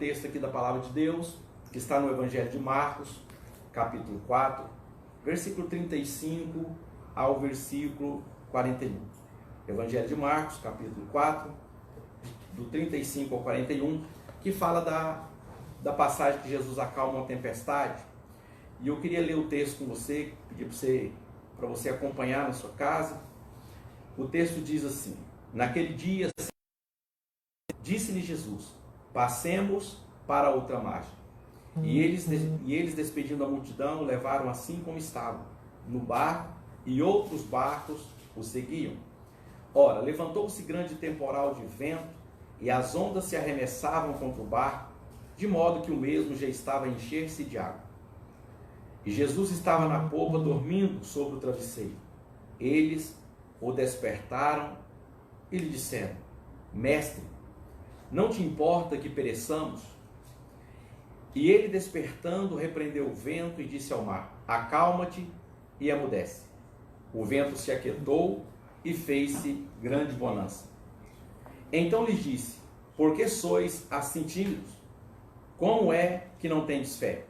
Texto aqui da palavra de Deus, que está no Evangelho de Marcos, capítulo 4, versículo 35 ao versículo 41. Evangelho de Marcos, capítulo 4, do 35 ao 41, que fala da passagem que Jesus acalma uma tempestade. E eu queria ler o texto com você, pedir para você acompanhar na sua casa. O texto diz assim: naquele dia, disse-lhe Jesus: passemos para a outra margem. E eles, despedindo a multidão, levaram assim como estavam, no barco, e outros barcos o seguiam. Ora, levantou-se grande temporal de vento, e as ondas se arremessavam contra o barco, de modo que o mesmo já estava a encher-se de água. E Jesus estava na popa, dormindo sobre o travesseiro. Eles o despertaram e lhe disseram: Mestre, não te importa que pereçamos? E ele, despertando, repreendeu o vento e disse ao mar: acalma-te e emudece. O vento se aquietou e fez-se grande bonança. Então lhes disse: por que sois assim tímidos? Como é que não tendes fé?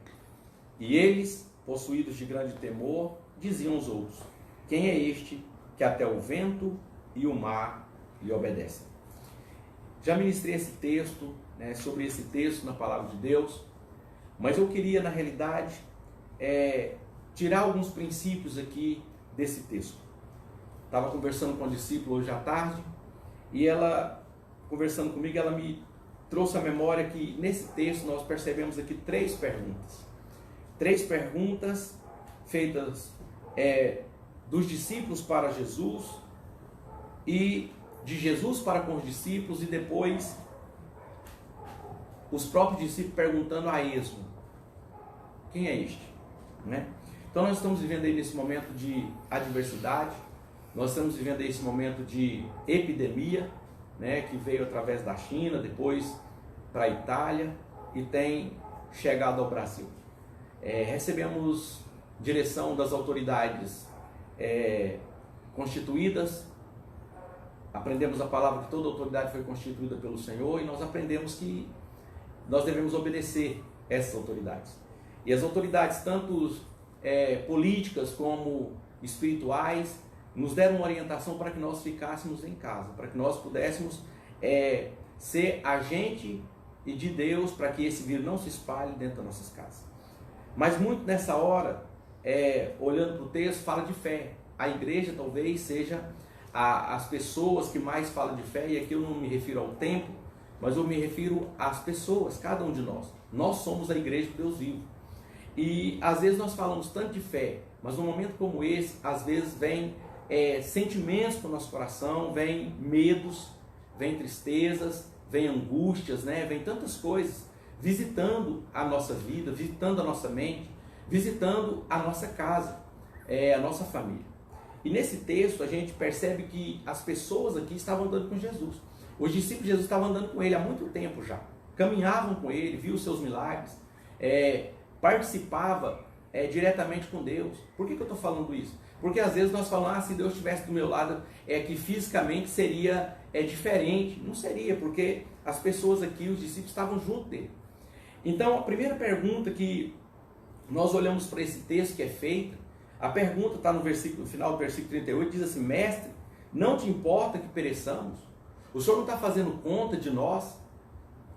E eles, possuídos de grande temor, diziam uns outros: quem é este que até o vento e o mar lhe obedecem? Já ministrei esse texto, sobre esse texto na palavra de Deus, mas eu queria, na realidade, tirar alguns princípios aqui desse texto. Estava conversando com a discípula hoje à tarde, e ela, conversando comigo, ela me trouxe à memória que nesse texto nós percebemos aqui três perguntas. Três perguntas feitas dos discípulos para Jesus, e de Jesus para com os discípulos, e depois os próprios discípulos perguntando a esmo: quem é este? Então nós estamos vivendo aí nesse momento de adversidade, nós estamos vivendo aí esse momento de epidemia, que veio através da China, depois para a Itália e tem chegado ao Brasil. Recebemos direção das autoridades constituídas, aprendemos a palavra que toda autoridade foi constituída pelo Senhor, e nós aprendemos que nós devemos obedecer essas autoridades. E as autoridades, tanto políticas como espirituais, nos deram uma orientação para que nós ficássemos em casa, para que nós pudéssemos ser agente de Deus, para que esse vírus não se espalhe dentro das nossas casas. Mas muito nessa hora, olhando para o texto, fala de fé. A igreja talvez seja as pessoas que mais falam de fé, e aqui eu não me refiro ao tempo, mas eu me refiro às pessoas, cada um de nós. Nós somos a igreja de Deus vivo. E às vezes nós falamos tanto de fé, mas num momento como esse, às vezes vem sentimentos para o nosso coração, vem medos, vem tristezas, vem angústias, vem tantas coisas visitando a nossa vida, visitando a nossa mente, visitando a nossa casa, a nossa família. E nesse texto a gente percebe que as pessoas aqui estavam andando com Jesus. Os discípulos de Jesus estavam andando com ele há muito tempo já, caminhavam com ele, viam os seus milagres, participava diretamente com Deus. Por que eu estou falando isso? Porque às vezes nós falamos: se Deus estivesse do meu lado, que fisicamente seria diferente. Não seria, porque as pessoas aqui, os discípulos, estavam junto dele. Então a primeira pergunta que nós olhamos para esse texto que é feita, a pergunta está no final do versículo 38, diz assim: mestre, não te importa que pereçamos? O Senhor não está fazendo conta de nós?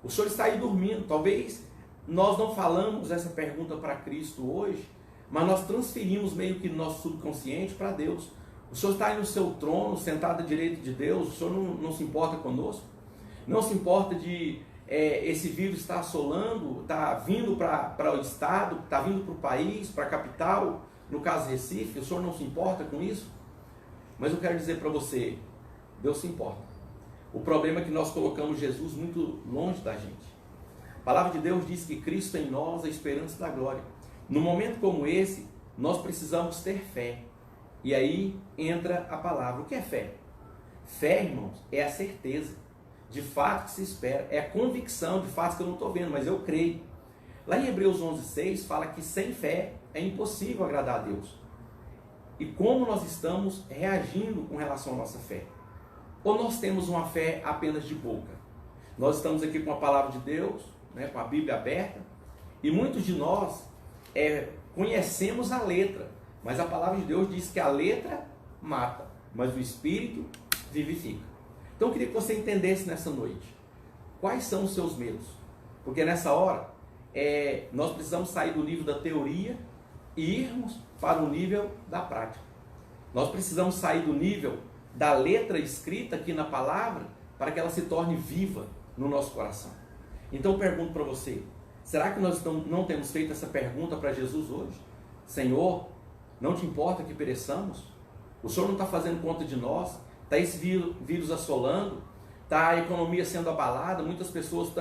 O Senhor está aí dormindo. Talvez nós não falamos essa pergunta para Cristo hoje, mas nós transferimos meio que nosso subconsciente para Deus. O Senhor está aí no seu trono, sentado à direita de Deus. O Senhor não se importa conosco? Não se importa de esse vírus estar assolando, está vindo para o estado, está vindo para o país, para a capital, no caso Recife? O Senhor não se importa com isso? Mas eu quero dizer para você: Deus se importa. O problema é que nós colocamos Jesus muito longe da gente. A palavra de Deus diz que Cristo é em nós a esperança da glória. Num momento como esse, nós precisamos ter fé. E aí entra a palavra. O que é fé? Fé, irmãos, é a certeza de fato que se espera, é a convicção de fatos que eu não estou vendo, mas eu creio. Lá em Hebreus 11:6 fala que sem fé é impossível agradar a Deus. E como nós estamos reagindo com relação à nossa fé? Ou nós temos uma fé apenas de boca? Nós estamos aqui com a palavra de Deus, né, com a Bíblia aberta, e muitos de nós conhecemos a letra, mas a palavra de Deus diz que a letra mata, mas o Espírito vivifica. Então eu queria que você entendesse nessa noite, quais são os seus medos? Porque nessa hora, nós precisamos sair do nível da teoria e irmos para o nível da prática. Nós precisamos sair do nível da letra escrita aqui na palavra, para que ela se torne viva no nosso coração. Então eu pergunto para você, será que nós não temos feito essa pergunta para Jesus hoje? Senhor, não te importa que pereçamos? O Senhor não está fazendo conta de nós? Está esse vírus assolando? Está a economia sendo abalada? Muitas pessoas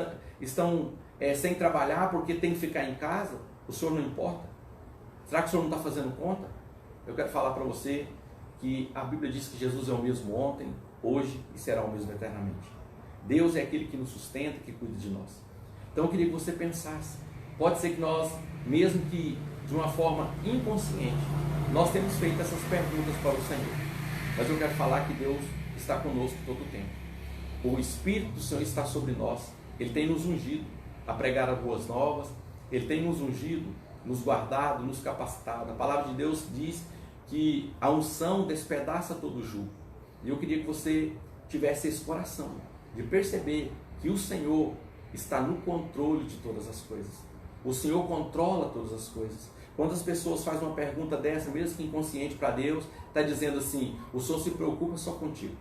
estão sem trabalhar porque tem que ficar em casa? O Senhor não importa? Será que o Senhor não está fazendo conta? Eu quero falar para você que a Bíblia diz que Jesus é o mesmo ontem, hoje e será o mesmo eternamente. Deus é aquele que nos sustenta, que cuida de nós. Então eu queria que você pensasse, pode ser que nós, mesmo que de uma forma inconsciente, nós temos feito essas perguntas para o Senhor, mas eu quero falar que Deus está conosco todo o tempo. O Espírito do Senhor está sobre nós, Ele tem nos ungido a pregar as boas novas, Ele tem nos ungido, nos guardado, nos capacitado. A palavra de Deus diz que a unção despedaça todo o jugo. E eu queria que você tivesse esse coração de perceber que o Senhor está no controle de todas as coisas. O Senhor controla todas as coisas. Quando as pessoas fazem uma pergunta dessa, mesmo que inconsciente para Deus, está dizendo assim, o Senhor se preocupa só contigo.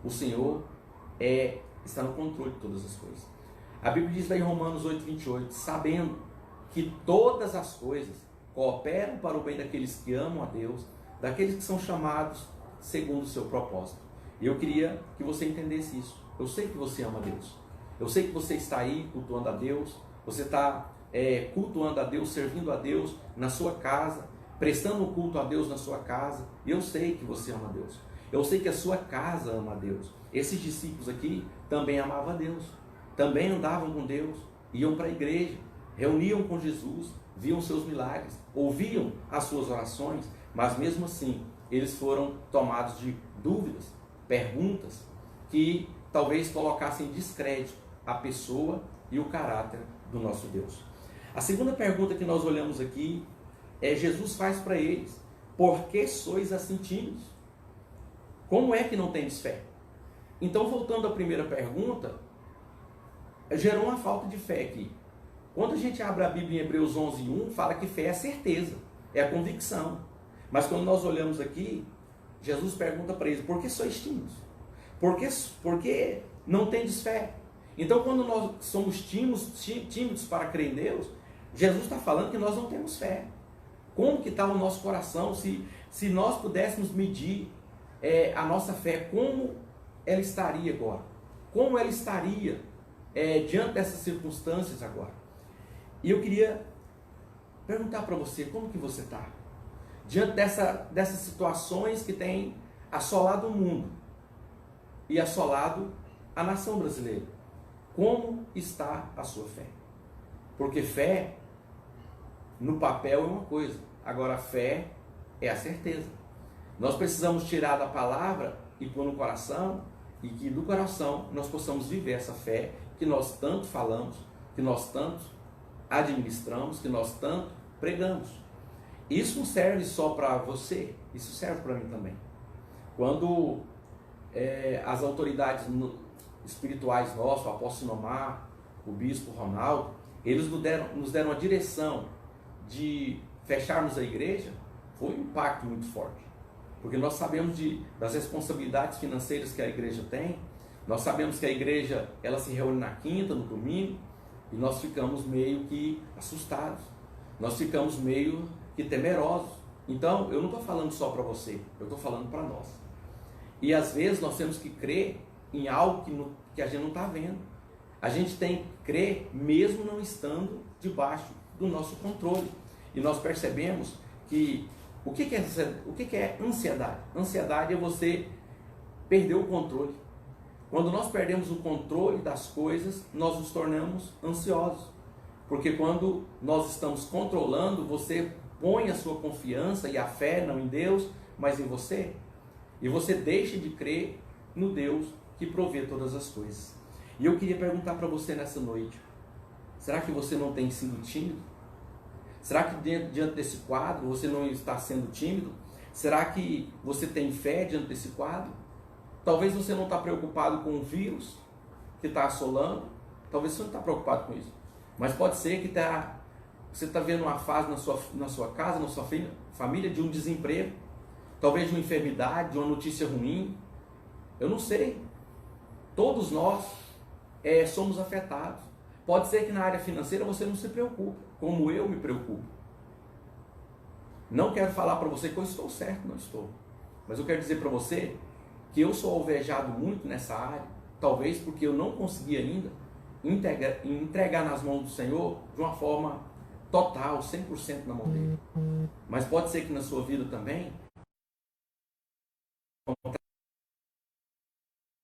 O Senhor está no controle de todas as coisas. A Bíblia diz lá em Romanos 8:28, sabendo que todas as coisas cooperam para o bem daqueles que amam a Deus, daqueles que são chamados segundo o seu propósito. E eu queria que você entendesse isso. Eu sei que você ama a Deus. Eu sei que você está aí cultuando a Deus. Você está cultuando a Deus, servindo a Deus na sua casa, prestando culto a Deus na sua casa. E eu sei que você ama a Deus. Eu sei que a sua casa ama a Deus. Esses discípulos aqui também amavam a Deus. Também andavam com Deus. Iam para a igreja. Reuniam com Jesus. Viam seus milagres. Ouviam as suas orações. Mas mesmo assim, eles foram tomados de dúvidas, perguntas, que talvez colocassem em descrédito a pessoa e o caráter do nosso Deus. A segunda pergunta que nós olhamos aqui Jesus faz para eles: por que sois assim tímidos? Como é que não tendes fé? Então, voltando à primeira pergunta, gerou uma falta de fé aqui. Quando a gente abre a Bíblia em Hebreus 11:1, fala que fé é a certeza, é a convicção. Mas quando nós olhamos aqui, Jesus pergunta para eles: por que sois tímidos? Por que não tendes fé? Então, quando nós somos tímidos para crer em Deus, Jesus está falando que nós não temos fé. Como que está o nosso coração? Se nós pudéssemos medir a nossa fé, como ela estaria agora? Como ela estaria diante dessas circunstâncias agora? E eu queria perguntar para você, como que você está? Diante dessas situações que têm assolado o mundo e assolado a nação brasileira. Como está a sua fé? Porque fé, no papel, é uma coisa. Agora, fé é a certeza. Nós precisamos tirar da palavra e pôr no coração, e que do coração nós possamos viver essa fé que nós tanto falamos, que nós tanto administramos, que nós tanto pregamos. Isso não serve só para você, isso serve para mim também. Quando as autoridades espirituais nossos, o apóstolo Sinomar, o bispo Ronaldo, eles nos deram a direção de fecharmos a igreja, foi um impacto muito forte. Porque nós sabemos das responsabilidades financeiras que a igreja tem, nós sabemos que a igreja ela se reúne na quinta, no domingo, e nós ficamos meio que assustados, nós ficamos meio que temerosos. Então, eu não estou falando só para você, eu estou falando para nós. E às vezes nós temos que crer em algo que a gente não está vendo. A gente tem que crer mesmo não estando debaixo do nosso controle. E nós percebemos que o que é ansiedade? Ansiedade é você perder o controle. Quando nós perdemos o controle das coisas, nós nos tornamos ansiosos. Porque quando nós estamos controlando, você põe a sua confiança e a fé não em Deus, mas em você. E você deixa de crer no Deus que provê todas as coisas. E eu queria perguntar para você nessa noite: Será que você não tem sido tímido? Será que diante desse quadro você não está sendo tímido? Será que você tem fé diante desse quadro? Talvez você não está preocupado com o vírus que está assolando. Talvez você não está preocupado com isso. Mas pode ser que você está vendo uma fase na sua casa, na sua família, de um desemprego. Talvez de uma enfermidade, de uma notícia ruim. Eu não sei. Todos nós somos afetados. Pode ser que na área financeira você não se preocupe, como eu me preocupo. Não quero falar para você que eu estou certo, não estou. Mas eu quero dizer para você que eu sou alvejado muito nessa área, talvez porque eu não consegui ainda entregar nas mãos do Senhor de uma forma total, 100% na mão dele. Mas pode ser que na sua vida também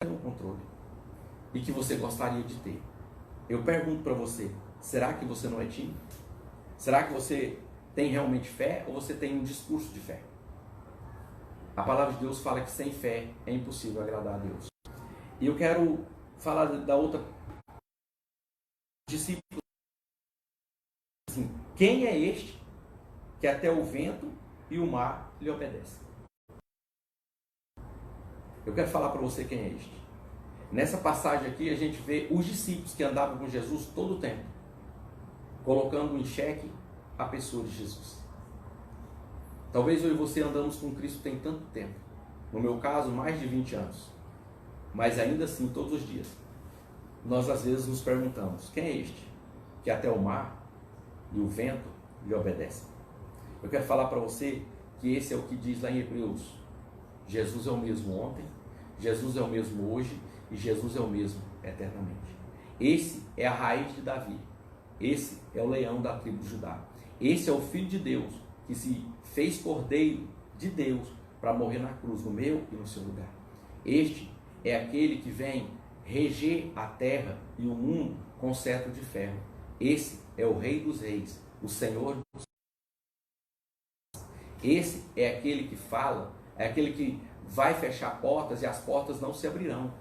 tenha um controle e que você gostaria de ter. Eu pergunto para você, será que você não é tímido? Será que você tem realmente fé ou você tem um discurso de fé? A palavra de Deus fala que sem fé é impossível agradar a Deus. E eu quero falar da outra discípula. Assim, quem é este que até o vento e o mar lhe obedecem? Eu quero falar para você quem é este. Nessa passagem aqui a gente vê os discípulos que andavam com Jesus todo o tempo, colocando em xeque a pessoa de Jesus. Talvez eu e você andamos com Cristo tem tanto tempo. No meu caso, mais de 20 anos. Mas ainda assim, todos os dias, nós às vezes nos perguntamos, quem é este que até o mar e o vento lhe obedecem? Eu quero falar para você que esse é o que diz lá em Hebreus. Jesus é o mesmo ontem, Jesus é o mesmo hoje e Jesus é o mesmo eternamente. Esse é a raiz de Davi. Esse é o leão da tribo de Judá. Esse é o Filho de Deus que se fez cordeiro de Deus para morrer na cruz, no meu e no seu lugar. Este é aquele que vem reger a terra e o mundo com cetro de ferro. Esse é o Rei dos Reis, o Senhor dos Senhores. Esse é aquele que fala, é aquele que vai fechar portas e as portas não se abrirão.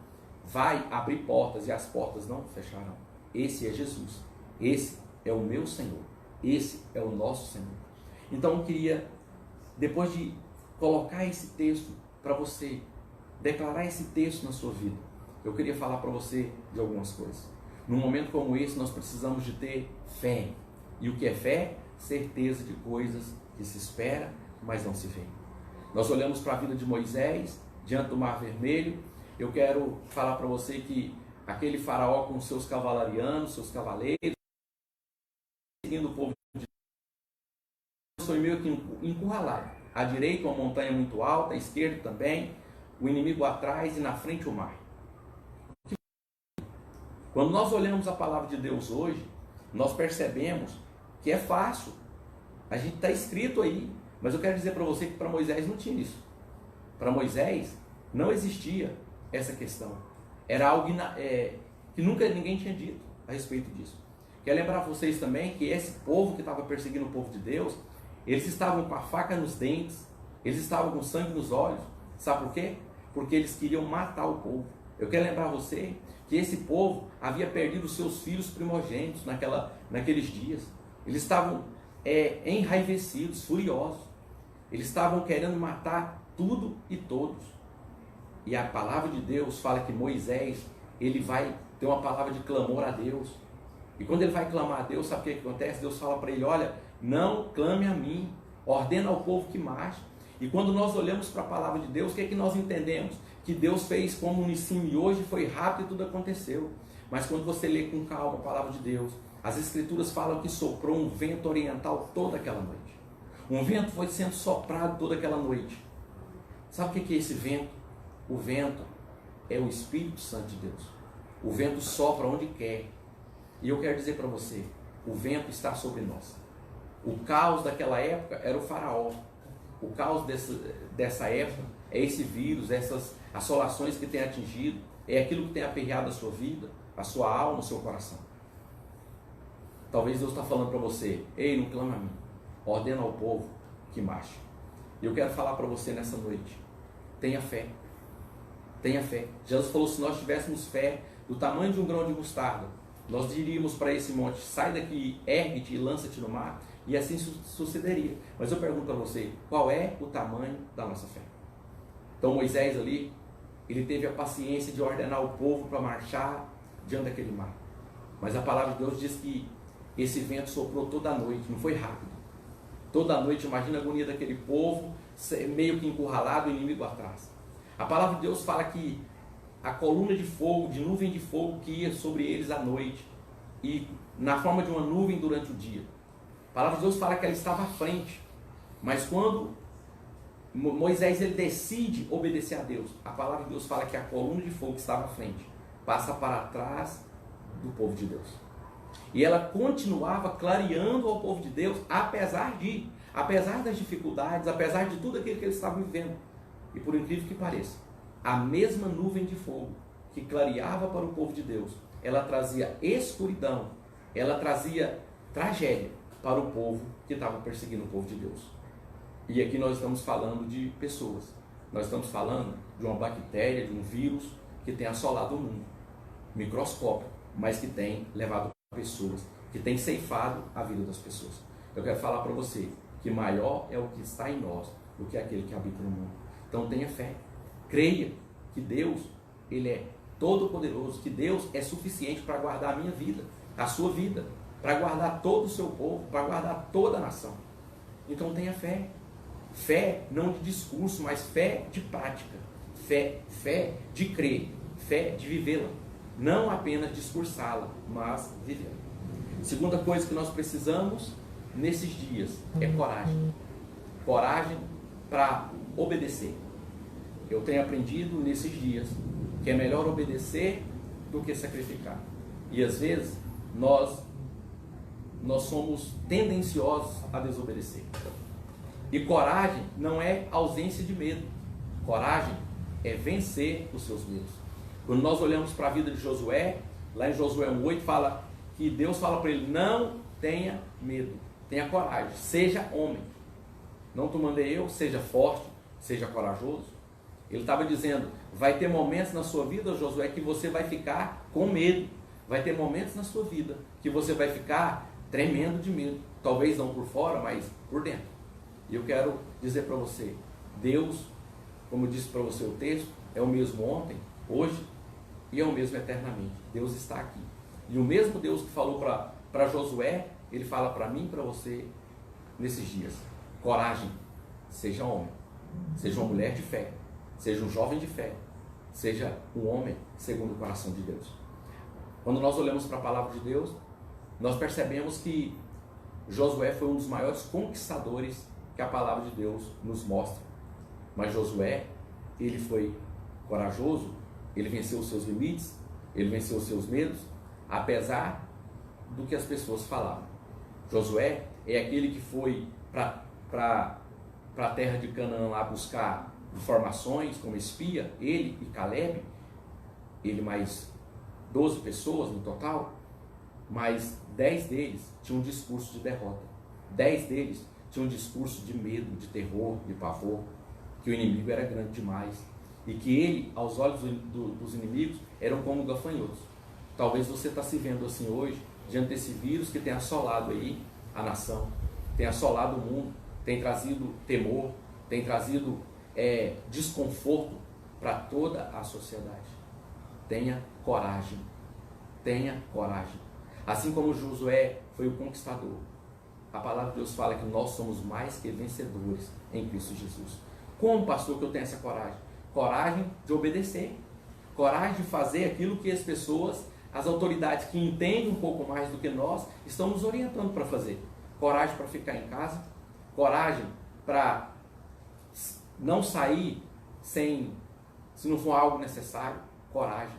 Vai abrir portas e as portas não fecharão. Esse é Jesus. Esse é o meu Senhor. Esse é o nosso Senhor. Então eu queria, depois de colocar esse texto para você, declarar esse texto na sua vida, eu queria falar para você de algumas coisas. Num momento como esse, nós precisamos de ter fé. E o que é fé? Certeza de coisas que se espera, mas não se vê. Nós olhamos para a vida de Moisés, diante do Mar Vermelho. Eu quero falar para você que aquele faraó com seus cavalarianos, seus cavaleiros, seguindo o povo de Deus, foi meio que encurralado. À direita uma montanha muito alta, à esquerda também, o inimigo atrás e na frente o mar. Quando nós olhamos a palavra de Deus hoje, nós percebemos que é fácil. A gente está escrito aí, mas eu quero dizer para você que para Moisés não tinha isso. Para Moisés não existia essa questão. Era algo que nunca ninguém tinha dito a respeito disso. Quero lembrar vocês também que esse povo que estava perseguindo o povo de Deus, eles estavam com a faca nos dentes, eles estavam com sangue nos olhos. Sabe por quê? Porque eles queriam matar o povo. Eu quero lembrar você que esse povo havia perdido os seus filhos primogênitos naqueles dias. Eles estavam enraivecidos, furiosos. Eles estavam querendo matar tudo e todos. E a palavra de Deus fala que Moisés, ele vai ter uma palavra de clamor a Deus. E quando ele vai clamar a Deus, sabe o que acontece? Deus fala para ele, olha, não clame a mim, ordena ao povo que marche. E quando nós olhamos para a palavra de Deus, o que é que nós entendemos? Que Deus fez como no ensino e hoje foi rápido e tudo aconteceu. Mas quando você lê com calma a palavra de Deus, as escrituras falam que soprou um vento oriental toda aquela noite. Um vento foi sendo soprado toda aquela noite. Sabe o que é esse vento? O vento é o Espírito Santo de Deus. O vento sopra onde quer. E eu quero dizer para você, o vento está sobre nós. O caos daquela época era o faraó. O caos dessa época é esse vírus, essas assolações que tem atingido, é aquilo que tem aperreado a sua vida, a sua alma, o seu coração. Talvez Deus está falando para você, ei, não clama a mim, ordena ao povo que marche. E eu quero falar para você nessa noite, tenha fé. Tenha fé. Jesus falou, se nós tivéssemos fé do tamanho de um grão de mostarda, nós diríamos para esse monte: sai daqui, ergue-te e lança-te no mar, e assim sucederia. Mas eu pergunto a você, qual é o tamanho da nossa fé? Então Moisés ali, ele teve a paciência de ordenar o povo para marchar diante daquele mar. Mas a palavra de Deus diz que esse vento soprou toda a noite, não foi rápido. Toda a noite, imagina a agonia daquele povo, meio que encurralado, o inimigo atrás. A palavra de Deus fala que a coluna de fogo, de nuvem de fogo que ia sobre eles à noite, e na forma de uma nuvem durante o dia. A palavra de Deus fala que ela estava à frente, mas quando Moisés ele decide obedecer a Deus, a palavra de Deus fala que a coluna de fogo que estava à frente passa para trás do povo de Deus. E ela continuava clareando ao povo de Deus, apesar das dificuldades, apesar de tudo aquilo que eles estavam vivendo. E por incrível que pareça, a mesma nuvem de fogo que clareava para o povo de Deus, ela trazia escuridão, ela trazia tragédia para o povo que estava perseguindo o povo de Deus. E aqui nós estamos falando de pessoas, nós estamos falando de uma bactéria, de um vírus que tem assolado o mundo, microscópico, mas que tem levado pessoas, que tem ceifado a vida das pessoas. Eu quero falar para você que maior é o que está em nós do que aquele que habita no mundo. Então tenha fé, creia que Deus, Ele é todo poderoso, que Deus é suficiente para guardar a minha vida, a sua vida, para guardar todo o seu povo, para guardar toda a nação. Então tenha fé. Fé não de discurso, mas fé de prática. Fé de crer, fé de vivê-la. Não apenas discursá-la, mas vivê-la. Segunda coisa que nós precisamos nesses dias é coragem. Coragem para obedecer. Eu tenho aprendido nesses dias que é melhor obedecer do que sacrificar. E às vezes nós somos tendenciosos a desobedecer. E coragem não é ausência de medo. Coragem é vencer os seus medos. Quando nós olhamos para a vida de Josué, lá em Josué 1:8 fala que Deus fala para ele: não tenha medo, tenha coragem, seja homem. Não te mandei eu, seja forte, seja corajoso. Ele estava dizendo: vai ter momentos na sua vida, Josué, que você vai ficar com medo. Vai ter momentos na sua vida que você vai ficar tremendo de medo. Talvez não por fora, mas por dentro. E eu quero dizer para você, Deus, como eu disse para você o texto, é o mesmo ontem, hoje e é o mesmo eternamente. Deus está aqui. E o mesmo Deus que falou para Josué, Ele fala para mim e para você nesses dias. Coragem, seja homem, seja uma mulher de fé, seja um jovem de fé, seja um homem segundo o coração de Deus. Quando nós olhamos para a palavra de Deus, nós percebemos que Josué foi um dos maiores conquistadores que a palavra de Deus nos mostra. Mas Josué, ele foi corajoso, ele venceu os seus limites, ele venceu os seus medos, apesar do que as pessoas falavam. Josué é aquele que foi para a terra de Canaã lá buscar informações como espia, ele e Caleb, ele mais 12 pessoas no total, mas 10 deles tinham um discurso de derrota. 10 deles tinham um discurso de medo, de terror, de pavor, que o inimigo era grande demais e que ele, aos olhos dos inimigos, eram como gafanhotos. Talvez você está se vendo assim hoje, diante desse vírus que tem assolado aí a nação, tem assolado o mundo, tem trazido temor, tem trazido desconforto para toda a sociedade. Tenha coragem, tenha coragem. Assim como Josué foi o conquistador, a palavra de Deus fala que nós somos mais que vencedores em Cristo Jesus. Como, pastor, que eu tenho essa coragem? Coragem de obedecer, coragem de fazer aquilo que as pessoas, as autoridades que entendem um pouco mais do que nós, estão nos orientando para fazer. Coragem para ficar em casa, coragem para não sair se não for algo necessário, coragem.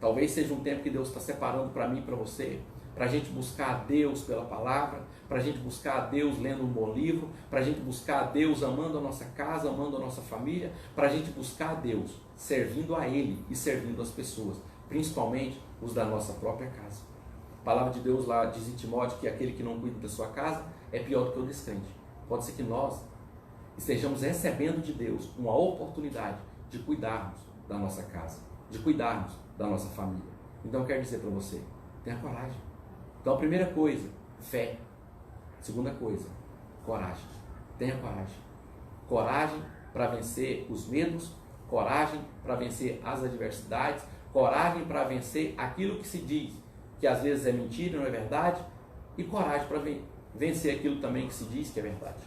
Talvez seja um tempo que Deus está separando para mim e para você, para a gente buscar a Deus pela palavra, para a gente buscar a Deus lendo um bom livro, para a gente buscar a Deus amando a nossa casa, amando a nossa família, para a gente buscar a Deus servindo a Ele e servindo as pessoas, principalmente os da nossa própria casa. A palavra de Deus lá diz em Timóteo que aquele que não cuida da sua casa é pior do que o descrente. Pode ser que nós estejamos recebendo de Deus uma oportunidade de cuidarmos da nossa casa, de cuidarmos da nossa família. Então eu quero dizer para você, Tenha coragem. Então a primeira coisa, fé. Segunda coisa, coragem. Tenha coragem. Coragem para vencer os medos, coragem para vencer as adversidades, coragem para vencer aquilo que se diz que às vezes é mentira, não é verdade, e coragem para vencer aquilo também que se diz que é verdade.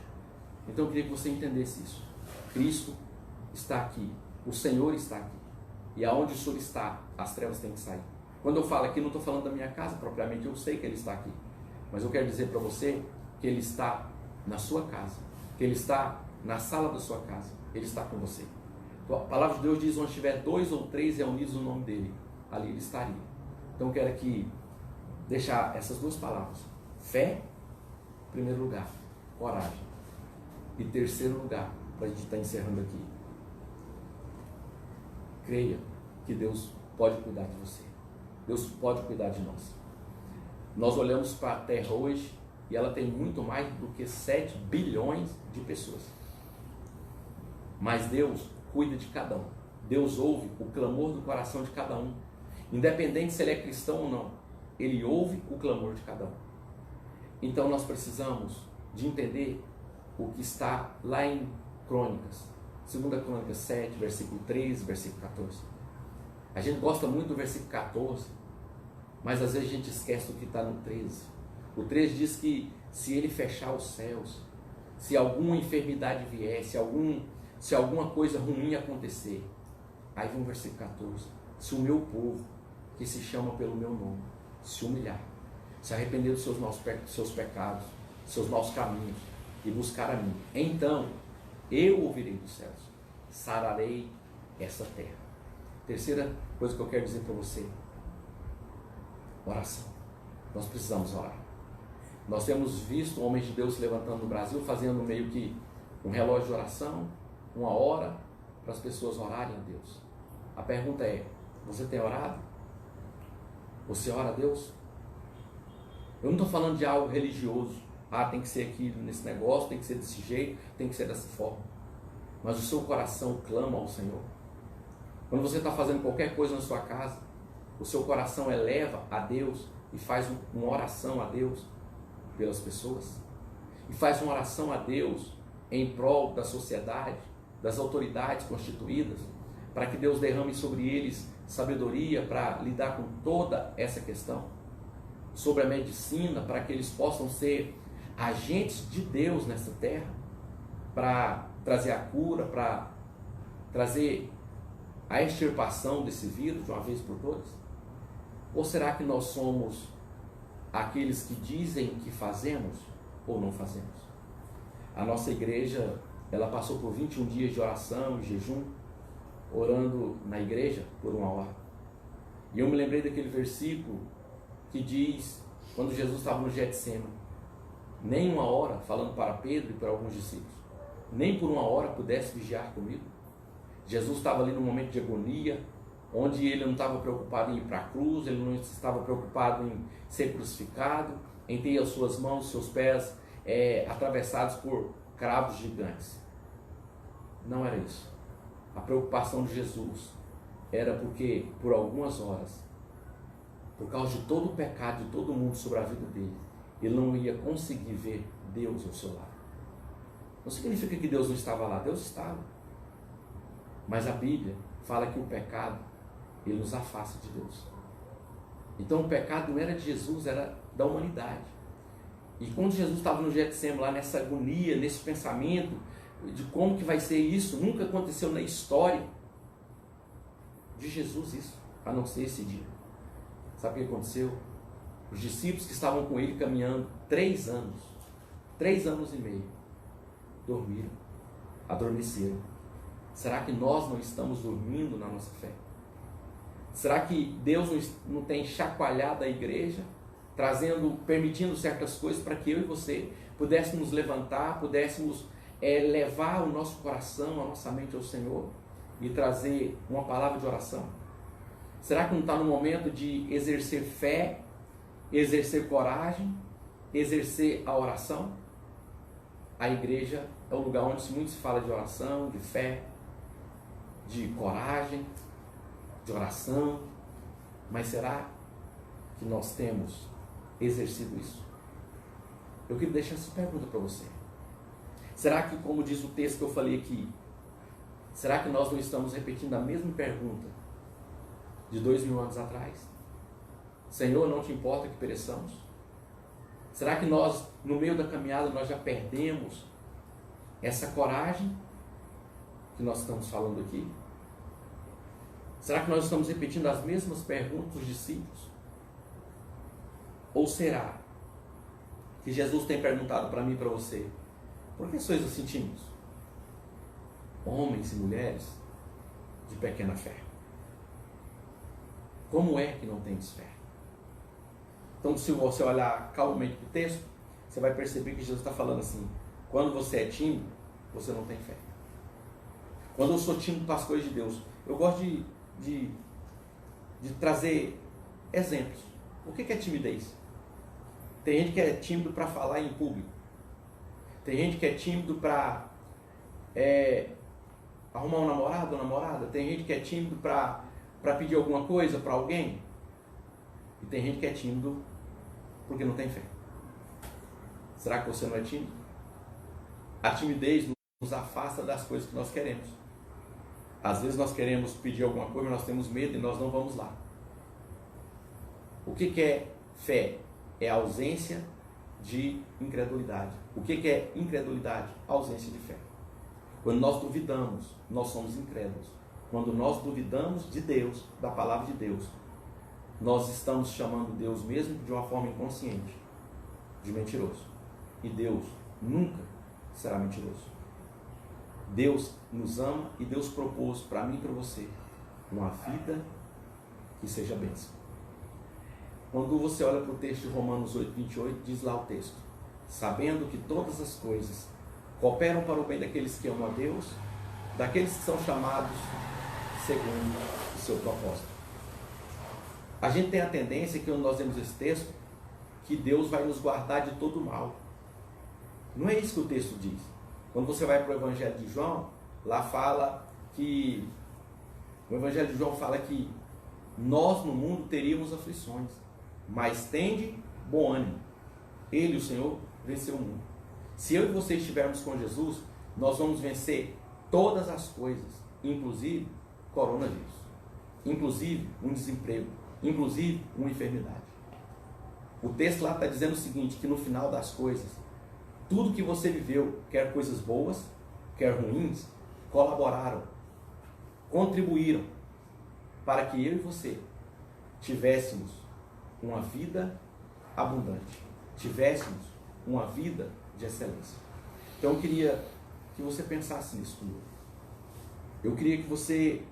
Então eu queria que você entendesse isso. Cristo está aqui, o Senhor está aqui, e aonde o Senhor está, as trevas têm que sair. Quando eu falo aqui, não estou falando da minha casa propriamente, eu sei que Ele está aqui, mas eu quero dizer para você que Ele está na sua casa, que Ele está na sala da sua casa, Ele está com você. A palavra de Deus diz: onde tiver 2 ou 3 reunidos no nome dEle, ali Ele estaria. Então eu quero aqui deixar essas duas palavras: fé, em primeiro lugar, coragem, e terceiro lugar, para a gente estar encerrando aqui, creia que Deus pode cuidar de você, Deus pode cuidar de nós. Nós olhamos para a terra hoje e ela tem muito mais do que 7 bilhões de pessoas, mas Deus cuida de cada um. Deus ouve o clamor do coração de cada um, independente se ele é cristão ou não. Ele ouve o clamor de cada um. Então nós precisamos de entender o que está lá em Crônicas, 2 Crônicas 7, versículo 13, versículo 14. A gente gosta muito do versículo 14, mas às vezes a gente esquece do que está no 13. O 13 diz que se ele fechar os céus, se alguma enfermidade vier, se alguma coisa ruim acontecer, aí vem o versículo 14: se o meu povo, que se chama pelo meu nome, se humilhar, se arrepender dos seus pecados, dos seus maus caminhos, e buscar a mim, então eu ouvirei dos céus, sararei essa terra. Terceira coisa que eu quero dizer para você: oração. Nós precisamos orar. Nós temos visto homens de Deus se levantando no Brasil, fazendo meio que um relógio de oração, 1 hora, para as pessoas orarem a Deus. A pergunta é: você tem orado? Você ora a Deus? Eu não estou falando de algo religioso. Tem que ser aqui nesse negócio, tem que ser desse jeito, tem que ser dessa forma. Mas o seu coração clama ao Senhor. Quando você está fazendo qualquer coisa na sua casa, o seu coração eleva a Deus e faz uma oração a Deus pelas pessoas, e faz uma oração a Deus em prol da sociedade, das autoridades constituídas, para que Deus derrame sobre eles sabedoria para lidar com toda essa questão, sobre a medicina, para que eles possam ser agentes de Deus nessa terra, para trazer a cura, para trazer a extirpação desse vírus de uma vez por todas? Ou será que nós somos aqueles que dizem que fazemos ou não fazemos? A nossa igreja, ela passou por 21 dias de oração e jejum, orando na igreja por 1 hora. E eu me lembrei daquele versículo que diz, quando Jesus estava no Getsemane: nem 1 hora, falando para Pedro e para alguns discípulos, nem por 1 hora pudesse vigiar comigo. Jesus estava ali num momento de agonia, onde ele não estava preocupado em ir para a cruz, ele não estava preocupado em ser crucificado, em ter as suas mãos, seus pés atravessados por cravos gigantes. Não era isso. A preocupação de Jesus era porque, por algumas horas, por causa de todo o pecado de todo mundo sobre a vida dele, ele não ia conseguir ver Deus ao seu lado. Não significa que Deus não estava lá, Deus estava. Mas a Bíblia fala que o pecado, ele nos afasta de Deus. Então o pecado não era de Jesus, era da humanidade. E quando Jesus estava no Getsemane, lá nessa agonia, nesse pensamento de como que vai ser isso, nunca aconteceu na história de Jesus isso, a não ser esse dia. Sabe o que aconteceu? Os discípulos que estavam com ele caminhando 3 anos, 3 anos e meio, dormiram, adormeceram. Será que nós não estamos dormindo na nossa fé? Será que Deus não tem chacoalhado a igreja, permitindo certas coisas para que eu e você pudéssemos levantar, pudéssemos levar o nosso coração, a nossa mente ao Senhor e trazer uma palavra de oração? Será que não está no momento de exercer fé, exercer coragem, exercer a oração? A igreja é o lugar onde muito se fala de oração, de fé, de coragem, de oração. Mas será que nós temos exercido isso? Eu queria deixar essa pergunta para você. Será que, como diz o texto que eu falei aqui, será que nós não estamos repetindo a mesma pergunta de 2000 anos atrás? Senhor, não te importa que pereçamos? Será que nós, no meio da caminhada, nós já perdemos essa coragem que nós estamos falando aqui? Será que nós estamos repetindo as mesmas perguntas dos discípulos? Ou será que Jesus tem perguntado para mim e para você: por que sois assim tímidos? Homens e mulheres de pequena fé. Como é que não tens fé? Então, se você olhar calmamente para o texto, você vai perceber que Jesus está falando assim: quando você é tímido, você não tem fé. Quando eu sou tímido para as coisas de Deus, eu gosto de trazer exemplos. O que é timidez? Tem gente que é tímido para falar em público. Tem gente que é tímido para arrumar um namorado ou namorada. Tem gente que é tímido para pedir alguma coisa para alguém. E tem gente que é tímido porque não tem fé. Será que você não é tímido? A timidez nos afasta das coisas que nós queremos. Às vezes nós queremos pedir alguma coisa, mas nós temos medo e nós não vamos lá. O que é fé? É a ausência de incredulidade. O que é incredulidade? A ausência de fé. Quando nós duvidamos, nós somos incrédulos. Quando nós duvidamos de Deus, da palavra de Deus, nós estamos chamando Deus mesmo de uma forma inconsciente, de mentiroso. E Deus nunca será mentiroso. Deus nos ama e Deus propôs para mim e para você uma vida que seja bênção. Quando você olha para o texto de Romanos 8:28, diz lá o texto: sabendo que todas as coisas cooperam para o bem daqueles que amam a Deus, daqueles que são chamados segundo o seu propósito. A gente tem a tendência, que quando nós lemos esse texto, que Deus vai nos guardar de todo mal. Não é isso que o texto diz. Quando você vai para o Evangelho de João, lá fala que o Evangelho de João fala que nós no mundo teríamos aflições, mas tende bom ânimo. Ele, o Senhor, venceu o mundo. Se eu e você estivermos com Jesus, nós vamos vencer todas as coisas, inclusive coronavírus, inclusive um desemprego, inclusive uma enfermidade. O texto lá está dizendo o seguinte, que no final das coisas, tudo que você viveu, quer coisas boas, quer ruins, colaboraram, contribuíram para que eu e você tivéssemos uma vida abundante, tivéssemos uma vida de excelência. Então eu queria que você pensasse nisso comigo. Eu queria que você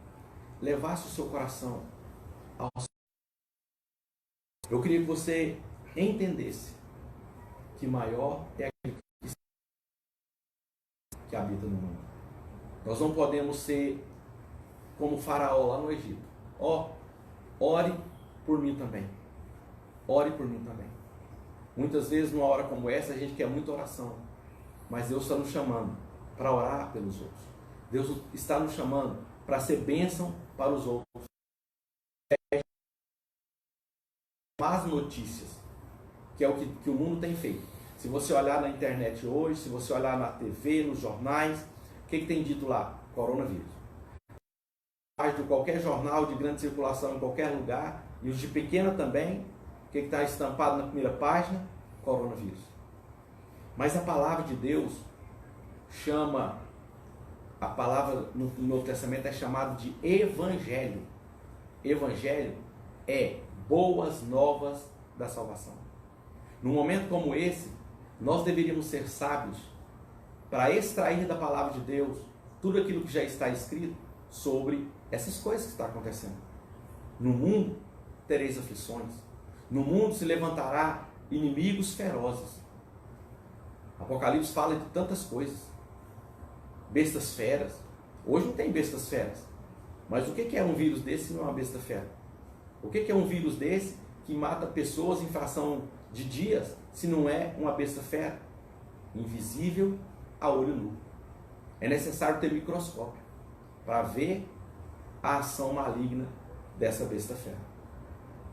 levasse o seu coração ao Senhor. Eu queria que você entendesse que maior é aquele que habita no mundo. Nós não podemos ser como o faraó lá no Egito. Ore por mim também. Ore por mim também. Muitas vezes, numa hora como essa, a gente quer muita oração. Mas Deus está nos chamando para orar pelos outros. Deus está nos chamando para ser bênção para os outros. Más notícias, que é o que o mundo tem feito. Se você olhar na internet hoje, se você olhar na TV, nos jornais, o que tem dito lá? Coronavírus. De qualquer jornal de grande circulação em qualquer lugar, e os de pequena também, o que está estampado na primeira página? Coronavírus. Mas a palavra de Deus chama, a palavra no Novo Testamento é chamada de Evangelho. Evangelho é boas novas da salvação. Num momento como esse, nós deveríamos ser sábios para extrair da palavra de Deus tudo aquilo que já está escrito sobre essas coisas que estão acontecendo. No mundo tereis aflições. No mundo se levantará inimigos ferozes. Apocalipse fala de tantas coisas. Bestas feras. Hoje não tem bestas feras. Mas o que é um vírus desse se não é uma besta fera? O que é um vírus desse que mata pessoas em fração de dias se não é uma besta fera? Invisível a olho nu. É necessário ter microscópio para ver a ação maligna dessa besta fera.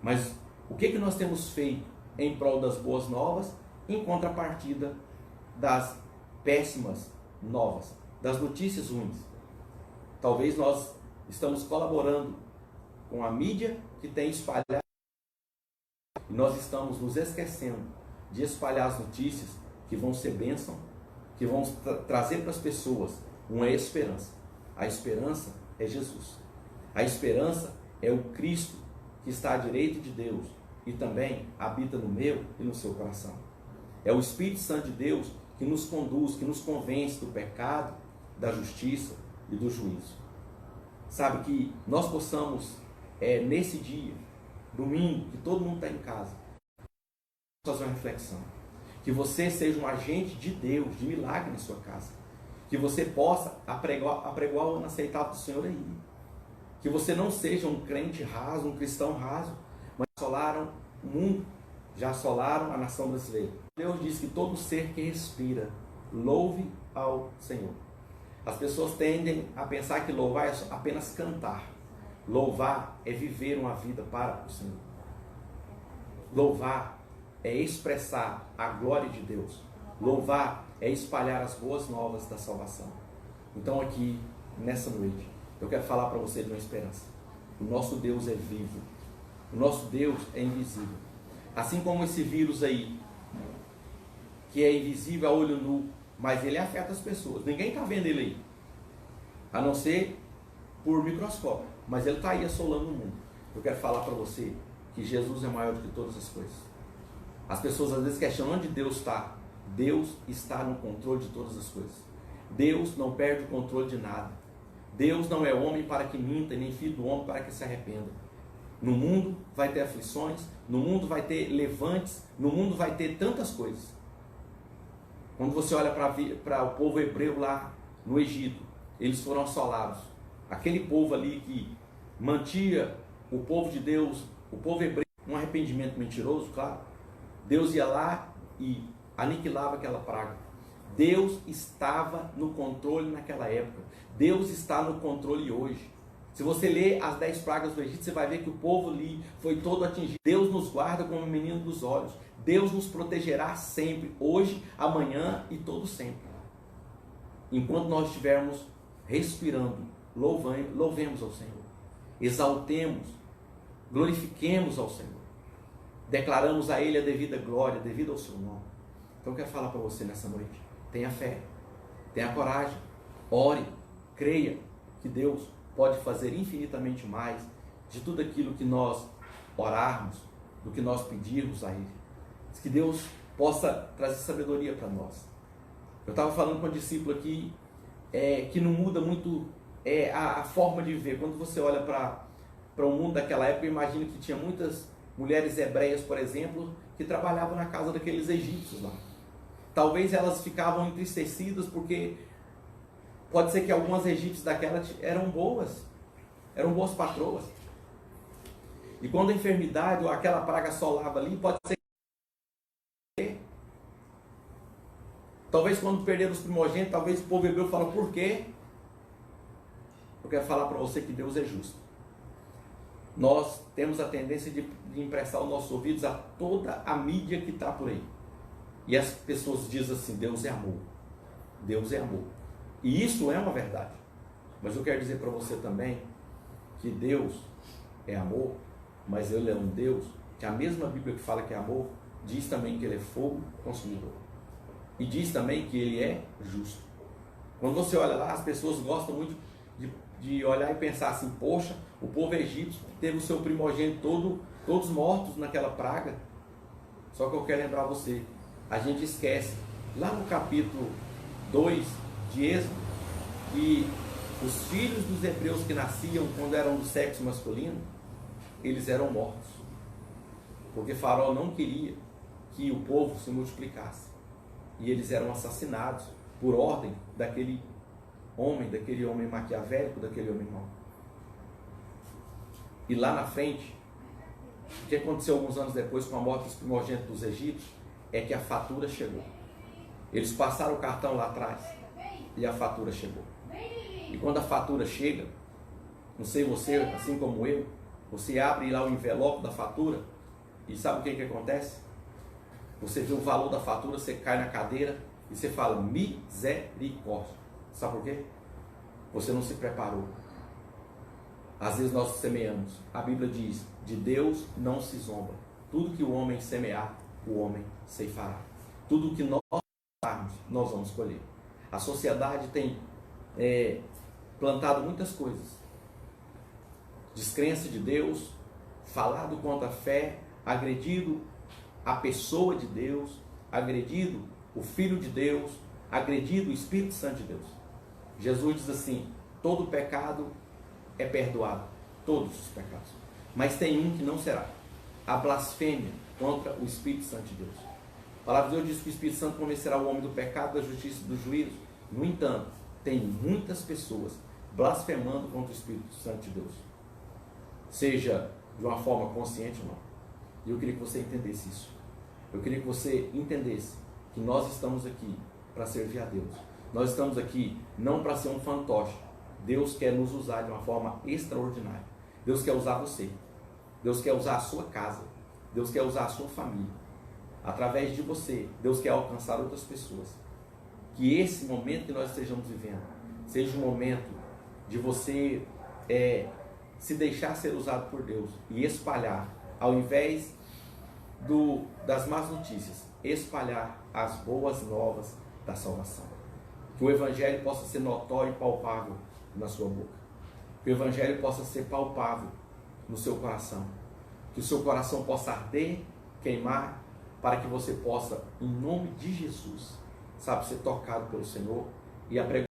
Mas O que nós temos feito em prol das boas novas, em contrapartida das péssimas novas, das notícias ruins? Talvez nós estamos colaborando com a mídia que tem espalhado, e nós estamos nos esquecendo de espalhar as notícias que vão ser bênção, que vão trazer para as pessoas uma esperança. A esperança é Jesus. A esperança é o Cristo que está à direita de Deus e também habita no meu e no seu coração. É o Espírito Santo de Deus que nos conduz, que nos convence do pecado, da justiça e do juízo. Sabe, que nós possamos, nesse dia, domingo, que todo mundo está em casa, fazer uma reflexão. Que você seja um agente de Deus, de milagre em sua casa. Que você possa apregoar o ano aceitável do Senhor aí. Que você não seja um crente raso, um cristão raso, mas assolaram o mundo, já assolaram a nação brasileira. Deus diz que todo ser que respira, louve ao Senhor. As pessoas tendem a pensar que louvar é apenas cantar. Louvar é viver uma vida para o Senhor. Louvar é expressar a glória de Deus. Louvar é espalhar as boas novas da salvação. Então aqui, nessa noite, eu quero falar para você de uma esperança. O nosso Deus é vivo. O nosso Deus é invisível. Assim como esse vírus aí, que é invisível a olho nu, mas ele afeta as pessoas. Ninguém está vendo ele aí, a não ser por microscópio. Mas ele está aí assolando o mundo. Eu quero falar para você que Jesus é maior do que todas as coisas. As pessoas às vezes questionam onde Deus está. Deus está no controle de todas as coisas. Deus não perde o controle de nada. Deus não é homem para que minta, nem filho do homem para que se arrependa. No mundo vai ter aflições, no mundo vai ter levantes, no mundo vai ter tantas coisas. Quando você olha para o povo hebreu lá no Egito, eles foram assolados. Aquele povo ali que mantinha o povo de Deus, o povo hebreu, um arrependimento mentiroso, claro. Deus ia lá e aniquilava aquela praga. Deus estava no controle naquela época. Deus está no controle hoje. Se você ler as 10 pragas do Egito, você vai ver que o povo ali foi todo atingido. Deus nos guarda como o menino dos olhos. Deus nos protegerá sempre, hoje, amanhã e todo sempre. Enquanto nós estivermos respirando, louvemos ao Senhor. Exaltemos, glorifiquemos ao Senhor. Declaramos a Ele a devida glória, devido ao seu nome. Então eu quero falar para você nessa noite. Tenha fé, tenha coragem, ore, creia que Deus pode fazer infinitamente mais de tudo aquilo que nós orarmos, do que nós pedirmos a Ele. Que Deus possa trazer sabedoria para nós. Eu estava falando com um discípulo aqui que não muda muito a forma de viver. Quando você olha para o mundo daquela época, eu imagino que tinha muitas mulheres hebreias, por exemplo, que trabalhavam na casa daqueles egípcios lá. Talvez elas ficavam entristecidas porque pode ser que algumas egípcias daquela eram boas patroas. E quando a enfermidade ou aquela praga assolava ali, pode ser que... Talvez quando perderam os primogênitos, talvez o povo hebreu fala, por quê? Eu quero falar para você que Deus é justo. Nós temos a tendência de emprestar os nossos ouvidos a toda a mídia que está por aí. E as pessoas dizem assim, Deus é amor. Deus é amor. E isso é uma verdade. Mas eu quero dizer para você também que Deus é amor, mas Ele é um Deus que a mesma Bíblia que fala que é amor, diz também que Ele é fogo consumidor. E diz também que Ele é justo. Quando você olha lá, as pessoas gostam muito de olhar e pensar assim, poxa, o povo egípcio teve o seu primogênito todos mortos naquela praga. Só que eu quero lembrar você, a gente esquece, lá no capítulo 2 de Êxodo, que os filhos dos hebreus que nasciam quando eram do sexo masculino, eles eram mortos. Porque Faraó não queria que o povo se multiplicasse. E eles eram assassinados por ordem daquele homem maquiavélico, daquele homem mau. E lá na frente, o que aconteceu alguns anos depois com a morte dos primogênitos dos egípcios, é que a fatura chegou. Eles passaram o cartão lá atrás e a fatura chegou. E quando a fatura chega, não sei você, assim como eu, você abre lá o envelope da fatura E sabe o que acontece? Você vê o valor da fatura, você cai na cadeira e você fala misericórdia. Sabe por quê? Você não se preparou. Às vezes nós semeamos. A Bíblia diz, de Deus não se zomba. Tudo que o homem semear, o homem ceifará. Tudo que nós plantarmos, nós vamos colher. A sociedade tem plantado muitas coisas. Descrença de Deus, falado contra a fé, agredido a pessoa de Deus, agredido o Filho de Deus, agredido o Espírito Santo de Deus. Jesus diz assim, todo pecado é perdoado, todos os pecados. Mas tem um que não será, a blasfêmia contra o Espírito Santo de Deus. A palavra de Deus diz que o Espírito Santo convencerá o homem do pecado, da justiça e do juízo. No entanto, tem muitas pessoas blasfemando contra o Espírito Santo de Deus. Seja de uma forma consciente ou não. E eu queria que você entendesse isso. Eu queria que você entendesse que nós estamos aqui para servir a Deus. Nós estamos aqui não para ser um fantoche. Deus quer nos usar de uma forma extraordinária. Deus quer usar você. Deus quer usar a sua casa. Deus quer usar a sua família. Através de você, Deus quer alcançar outras pessoas. Que esse momento que nós estejamos vivendo seja um momento de você se deixar ser usado por Deus e espalhar, ao invés das más notícias, espalhar as boas novas da salvação. Que o Evangelho possa ser notório e palpável na sua boca. Que o Evangelho possa ser palpável no seu coração. Que o seu coração possa arder, queimar, para que você possa, em nome de Jesus, ser tocado pelo Senhor e a pregar